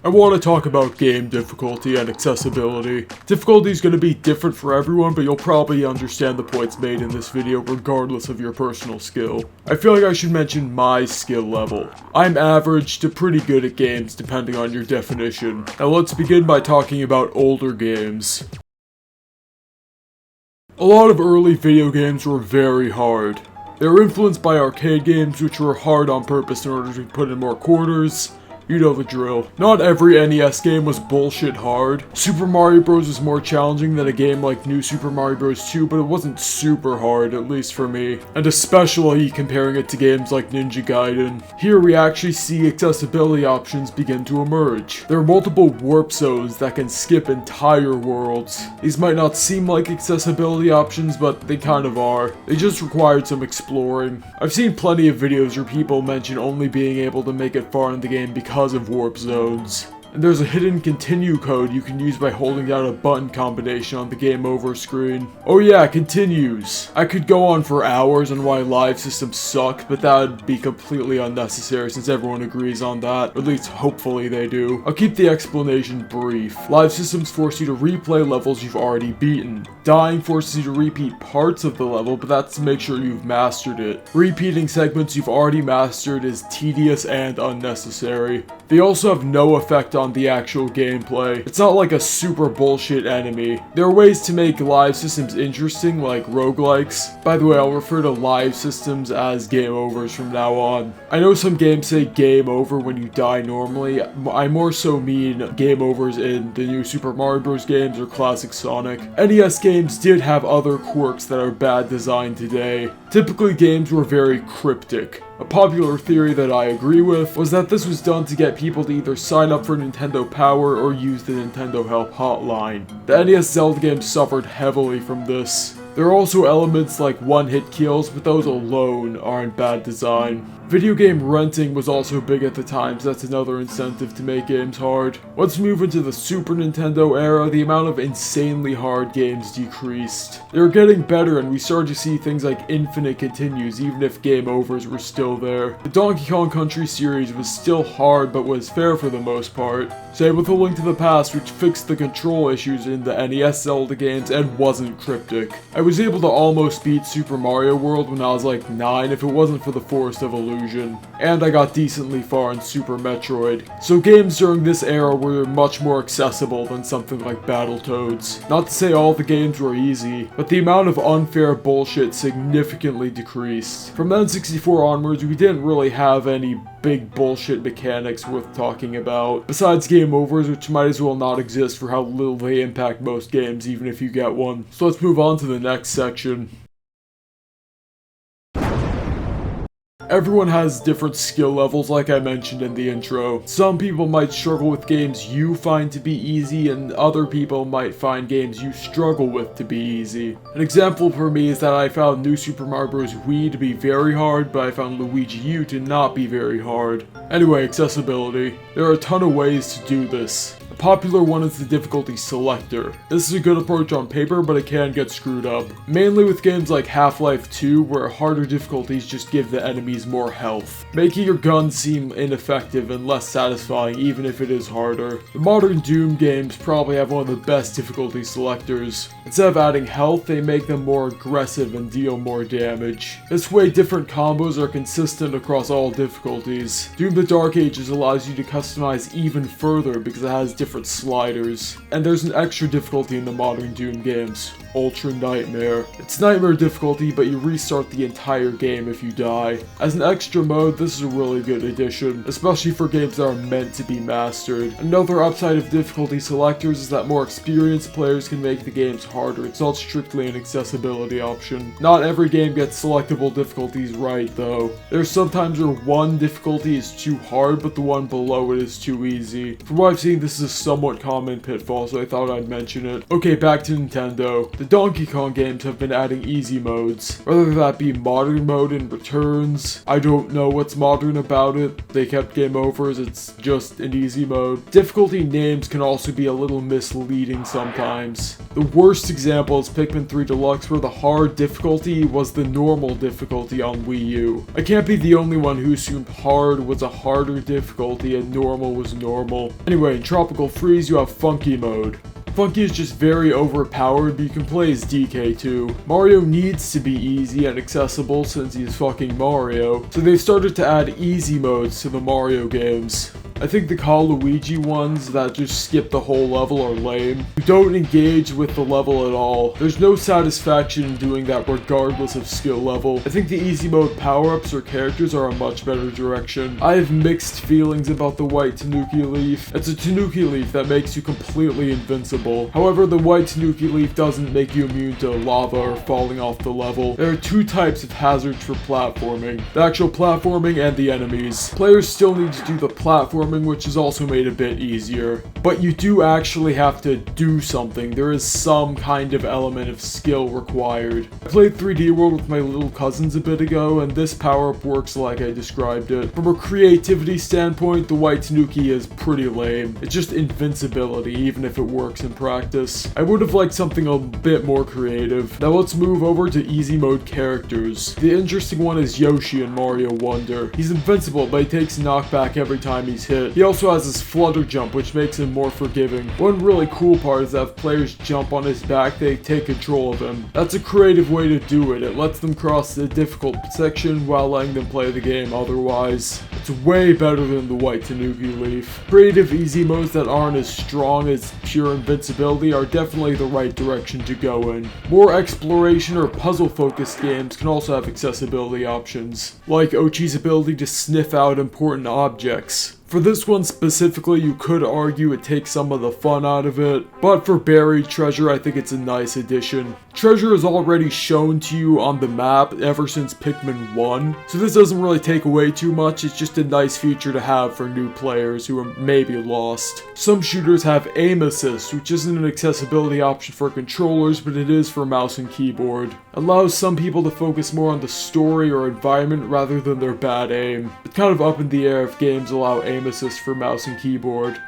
I want to talk about game difficulty and accessibility. Difficulty is going to be different for everyone, but you'll probably understand the points made in this video regardless of your personal skill. I feel like I should mention my skill level. I'm average to pretty good at games depending on your definition. Now let's begin by talking about older games. A lot of early video games were very hard. They were influenced by arcade games which were hard on purpose in order to put in more quarters. You know the drill. Not every NES game was bullshit hard. Super Mario Bros. Was more challenging than a game like New Super Mario Bros. 2, but it wasn't super hard, at least for me. And especially comparing it to games like Ninja Gaiden. Here we actually see accessibility options begin to emerge. There are multiple warp zones that can skip entire worlds. These might not seem like accessibility options, but they kind of are. They just required some exploring. I've seen plenty of videos where people mention only being able to make it far in the game because of warp zones. And there's a hidden continue code you can use by holding down a button combination on the game over screen. Oh yeah, continues. I could go on for hours on why live systems suck, but that would be completely unnecessary since everyone agrees on that, or at least hopefully they do. I'll keep the explanation brief. Live systems force you to replay levels you've already beaten. Dying forces you to repeat parts of the level, but that's to make sure you've mastered it. Repeating segments you've already mastered is tedious and unnecessary. They also have no effect on the actual gameplay. It's not like a super bullshit enemy. There are ways to make live systems interesting, like roguelikes. By the way, I'll refer to live systems as game overs from now on. I know some games say game over when you die normally. I more so mean game overs in the new Super Mario Bros. Games or classic Sonic. NES games did have other quirks that are bad design today. Typically, games were very cryptic. A popular theory that I agree with was that this was done to get people to either sign up for Nintendo Power or use the Nintendo Help hotline. The NES Zelda games suffered heavily from this. There are also elements like one-hit kills, but those alone aren't bad design. Video game renting was also big at the time, so that's another incentive to make games hard. Once we move into the Super Nintendo era, the amount of insanely hard games decreased. They were getting better, and we started to see things like infinite continues, even if game overs were still there. The Donkey Kong Country series was still hard, but was fair for the most part. Same with A Link to the Past, which fixed the control issues in the NES Zelda games and wasn't cryptic. I was able to almost beat Super Mario World when I was like 9 if it wasn't for the Forest of Illusion. And I got decently far in Super Metroid. So games during this era were much more accessible than something like Battletoads. Not to say all the games were easy, but the amount of unfair bullshit significantly decreased. From the N64 onwards, we didn't really have any big bullshit mechanics worth talking about, besides game overs, which might as well not exist for how little they impact most games, even if you get one. So let's move on to the next section. Everyone has different skill levels like I mentioned in the intro. Some people might struggle with games you find to be easy, and other people might find games you struggle with to be easy. An example for me is that I found New Super Mario Bros. Wii to be very hard, but I found Luigi U to not be very hard. Anyway, accessibility. There are a ton of ways to do this. A popular one is the difficulty selector. This is a good approach on paper, but it can get screwed up. Mainly with games like Half-Life 2, where harder difficulties just give the enemies more health, making your gun seem ineffective and less satisfying even if it is harder. The modern Doom games probably have one of the best difficulty selectors. Instead of adding health, they make them more aggressive and deal more damage. This way, different combos are consistent across all difficulties. Doom the Dark Ages allows you to customize even further because it has different sliders. And there's an extra difficulty in the modern Doom games, Ultra Nightmare. It's nightmare difficulty, but you restart the entire game if you die. As an extra mode, this is a really good addition, especially for games that are meant to be mastered. Another upside of difficulty selectors is that more experienced players can make the games harder. It's not strictly an accessibility option. Not every game gets selectable difficulties right, though. There's sometimes where one difficulty is too hard, but the one below it is too easy. From what I've seen, this is somewhat common pitfall, so I thought I'd mention it. Okay, back to Nintendo. The Donkey Kong games have been adding easy modes, whether that be modern mode and returns. I don't know what's modern about it. They kept game overs, it's just an easy mode. Difficulty names can also be a little misleading sometimes. The worst example is Pikmin 3 Deluxe, where the hard difficulty was the normal difficulty on Wii U. I can't be the only one who assumed hard was a harder difficulty and normal was normal. Anyway, in Tropical Freeze you have Funky mode. Funky is just very overpowered, but you can play as DK too. Mario needs to be easy and accessible since he's fucking Mario, so they've started to add easy modes to the Mario games. I think the Luigi ones that just skip the whole level are lame. You don't engage with the level at all. There's no satisfaction in doing that regardless of skill level. I think the easy mode power-ups or characters are a much better direction. I have mixed feelings about the white Tanuki leaf. It's a Tanuki leaf that makes you completely invincible. However, the white Tanuki leaf doesn't make you immune to lava or falling off the level. There are two types of hazards for platforming: the actual platforming and the enemies. Players still need to do the platforming, which is also made a bit easier. But you do actually have to do something. There is some kind of element of skill required. I played 3D World with my little cousins a bit ago, and this power-up works like I described it. From a creativity standpoint, the white Tanuki is pretty lame. It's just invincibility, even if it works in practice. I would have liked something a bit more creative. Now let's move over to easy mode characters. The interesting one is Yoshi in Mario Wonder. He's invincible, but he takes knockback every time he's hit. He also has his flutter jump, which makes him more forgiving. One really cool part is that if players jump on his back, they take control of him. That's a creative way to do it. It lets them cross the difficult section while letting them play the game otherwise. It's way better than the white Tanuki leaf. Creative easy modes that aren't as strong as pure invincibility are definitely the right direction to go in. More exploration or puzzle focused games can also have accessibility options, like Ochi's ability to sniff out important objects. For this one specifically, you could argue it takes some of the fun out of it, but for buried treasure, I think it's a nice addition. Treasure is already shown to you on the map ever since Pikmin 1, so this doesn't really take away too much. It's just a nice feature to have for new players who are maybe lost. Some shooters have aim assist, which isn't an accessibility option for controllers, but it is for mouse and keyboard. It allows some people to focus more on the story or environment rather than their bad aim. It's kind of up in the air if games allow aim assist for mouse and keyboard.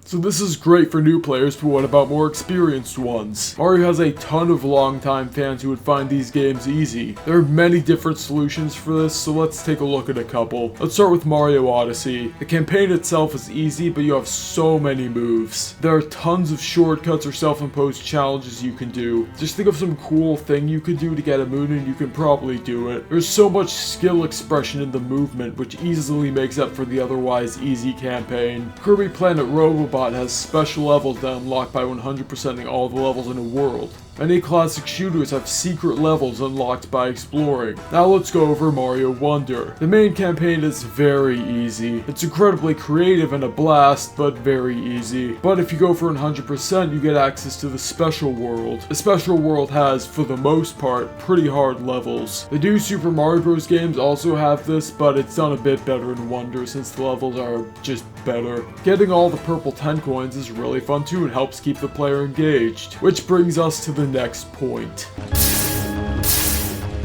So this is great for new players, but what about more experienced ones? Mario has a ton of longtime fans who would find these games easy. There are many different solutions for this, so let's take a look at a couple. Let's start with Mario Odyssey. The campaign itself is easy, but you have so many moves. There are tons of shortcuts or self-imposed challenges you can do. Just think of some cool thing you could do to get a moon and you can probably do it. There's so much skill expression in the movement, which easily makes up for the otherwise easy campaign. Kirby Planet Robobot has special levels that unlock by 100%ing all the levels in a world. Many classic shooters have secret levels unlocked by exploring. Now let's go over Mario Wonder. The main campaign is very easy. It's incredibly creative and a blast, but very easy. But if you go for 100%, you get access to the Special World. The Special World has, for the most part, pretty hard levels. The new Super Mario Bros. Games also have this, but it's done a bit better in Wonder since the levels are just better. Getting all the purple 10 coins is really fun too and helps keep the player engaged. Which brings us to the next point.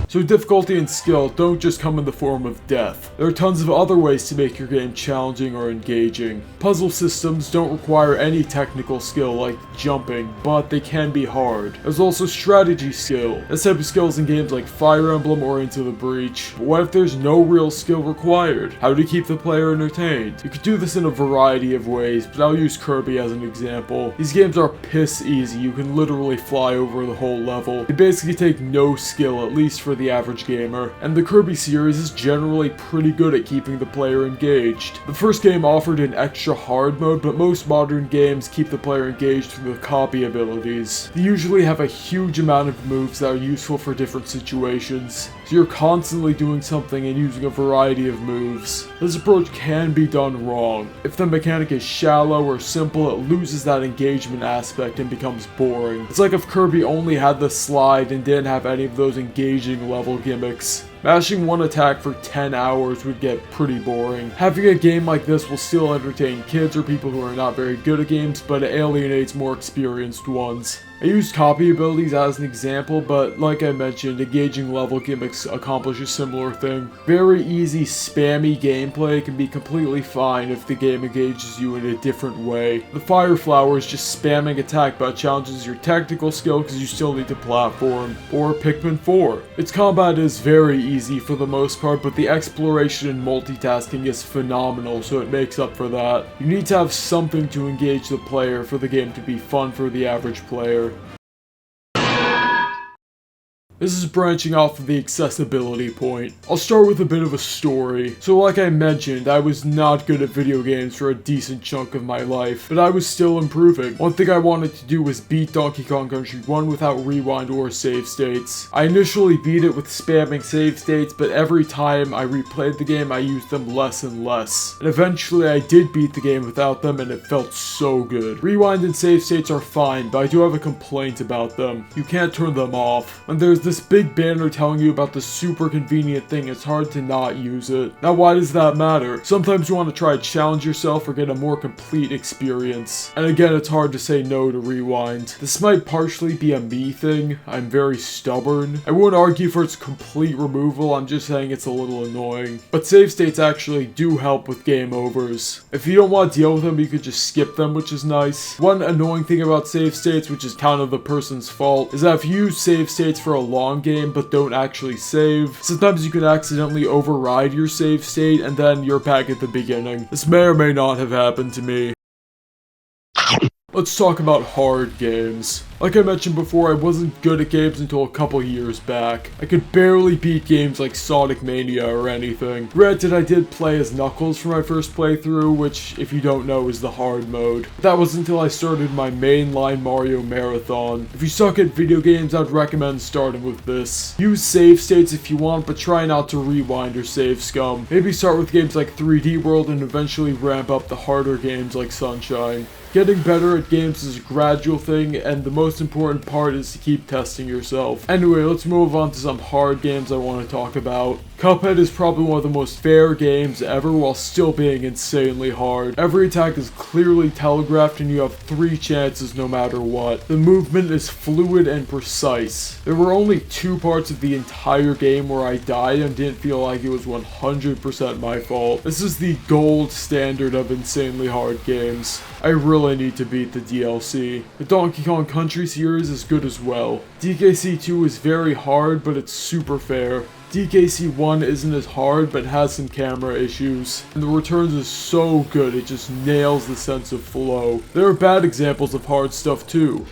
So difficulty and skill don't just come in the form of death. There are tons of other ways to make your game challenging or engaging. Puzzle systems don't require any technical skill like jumping, but they can be hard. There's also strategy skill. This type of skill is in games like Fire Emblem or Into the Breach. But what if there's no real skill required? How do you keep the player entertained? You could do this in a variety of ways, but I'll use Kirby as an example. These games are piss easy. You can literally fly over the whole level. They basically take no skill, at least for the average gamer, and the Kirby series is generally pretty good at keeping the player engaged. The first game offered an extra hard mode, but most modern games keep the player engaged through the copy abilities. They usually have a huge amount of moves that are useful for different situations, so you're constantly doing something and using a variety of moves. This approach can be done wrong. If the mechanic is shallow or simple, it loses that engagement aspect and becomes boring. It's like if Kirby only had the slide and didn't have any of those engaging level gimmicks. Mashing one attack for 10 hours would get pretty boring. Having a game like this will still entertain kids or people who are not very good at games, but it alienates more experienced ones. I used copy abilities as an example, but like I mentioned, engaging level gimmicks accomplish a similar thing. Very easy, spammy gameplay can be completely fine if the game engages you in a different way. The Fire Flower is just spamming attack, but challenges your technical skill because you still need to platform. Or Pikmin 4. Its combat is very easy for the most part, but the exploration and multitasking is phenomenal, so it makes up for that. You need to have something to engage the player for the game to be fun for the average player. This is branching off of the accessibility point. I'll start with a bit of a story. So like I mentioned, I was not good at video games for a decent chunk of my life, but I was still improving. One thing I wanted to do was beat Donkey Kong Country 1 without rewind or save states. I initially beat it with spamming save states, but every time I replayed the game, I used them less and less. And eventually I did beat the game without them, and it felt so good. Rewind and save states are fine, but I do have a complaint about them. You can't turn them off. When there's this big banner telling you about the super convenient thing, it's hard to not use it. Now why does that matter? Sometimes you want to try to challenge yourself or get a more complete experience. And again, it's hard to say no to rewind. This might partially be a me thing. I'm very stubborn. I won't argue for its complete removal, I'm just saying it's a little annoying. But save states actually do help with game overs. If you don't want to deal with them, you could just skip them, which is nice. One annoying thing about save states, which is kind of the person's fault, is that if you use save states for a long game but don't actually save, sometimes you can accidentally override your save state and then you're back at the beginning. This may or may not have happened to me. Let's talk about hard games. Like I mentioned before, I wasn't good at games until a couple years back. I could barely beat games like Sonic Mania or anything. Granted, I did play as Knuckles for my first playthrough, which, if you don't know, is the hard mode. That was until I started my mainline Mario Marathon. If you suck at video games, I'd recommend starting with this. Use save states if you want, but try not to rewind or save scum. Maybe start with games like 3D World and eventually ramp up the harder games like Sunshine. Getting better at games is a gradual thing, and the most important part is to keep testing yourself. Anyway, let's move on to some hard games I want to talk about. Cuphead is probably one of the most fair games ever while still being insanely hard. Every attack is clearly telegraphed and you have 3 chances no matter what. The movement is fluid and precise. There were only 2 parts of the entire game where I died and didn't feel like it was 100% my fault. This is the gold standard of insanely hard games. I really need to beat the DLC. The Donkey Kong Country series is good as well. DKC 2 is very hard, but it's super fair. DKC 1 isn't as hard, but has some camera issues. And the Returns is so good, it just nails the sense of flow. There are bad examples of hard stuff too.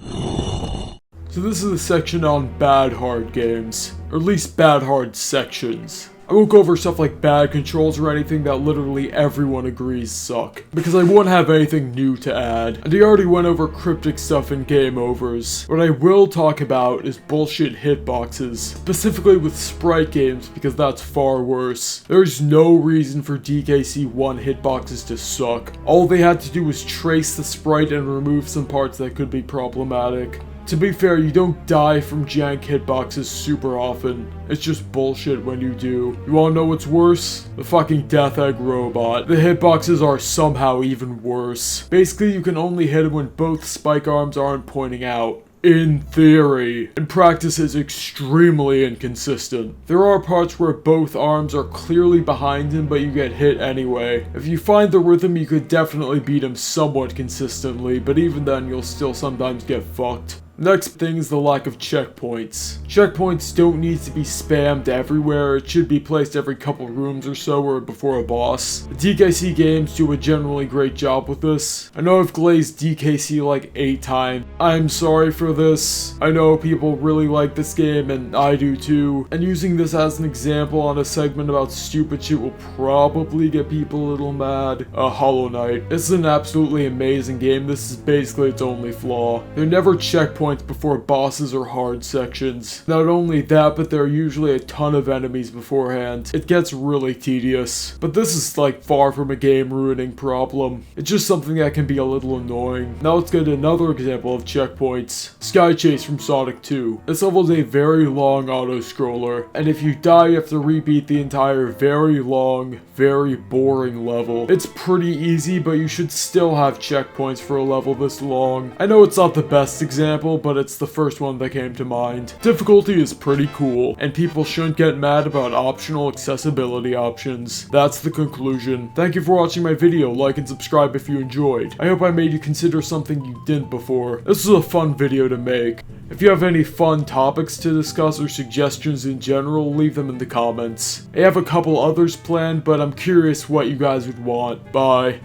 So this is a section on bad hard games. Or at least bad hard sections. I won't go over stuff like bad controls or anything that literally everyone agrees suck, because I won't have anything new to add, and I already went over cryptic stuff in game overs. What I will talk about is bullshit hitboxes, specifically with sprite games, because that's far worse. There's no reason for DKC 1 hitboxes to suck. All they had to do was trace the sprite and remove some parts that could be problematic. To be fair, you don't die from jank hitboxes super often. It's just bullshit when you do. You wanna know what's worse? The fucking Death Egg robot. The hitboxes are somehow even worse. Basically, you can only hit him when both spike arms aren't pointing out. In theory. In practice, it's extremely inconsistent. There are parts where both arms are clearly behind him, but you get hit anyway. If you find the rhythm, you could definitely beat him somewhat consistently, but even then, you'll still sometimes get fucked. Next thing is the lack of checkpoints. Checkpoints don't need to be spammed everywhere, it should be placed every couple rooms or so or before a boss. The DKC games do a generally great job with this. I know I've glazed DKC like 8 times. I'm sorry for this. I know people really like this game and I do too. And using this as an example on a segment about stupid shit will probably get people a little mad. Hollow Knight. This is an absolutely amazing game. This is basically its only flaw. There are never checkpoints checkpoints before bosses or hard sections. Not only that, but there are usually a ton of enemies beforehand. It gets really tedious. But this is like far from a game ruining problem. It's just something that can be a little annoying. Now let's get another example of checkpoints. Sky Chase from Sonic 2. This level is a very long auto-scroller, and if you die you have to repeat the entire very long, very boring level. It's pretty easy, but you should still have checkpoints for a level this long. I know it's not the best example, but it's the first one that came to mind. Difficulty is pretty cool, and people shouldn't get mad about optional accessibility options. That's the conclusion. Thank you for watching my video. Like and subscribe if you enjoyed. I hope I made you consider something you didn't before. This was a fun video to make. If you have any fun topics to discuss or suggestions in general, leave them in the comments. I have a couple others planned, but I'm curious what you guys would want. Bye.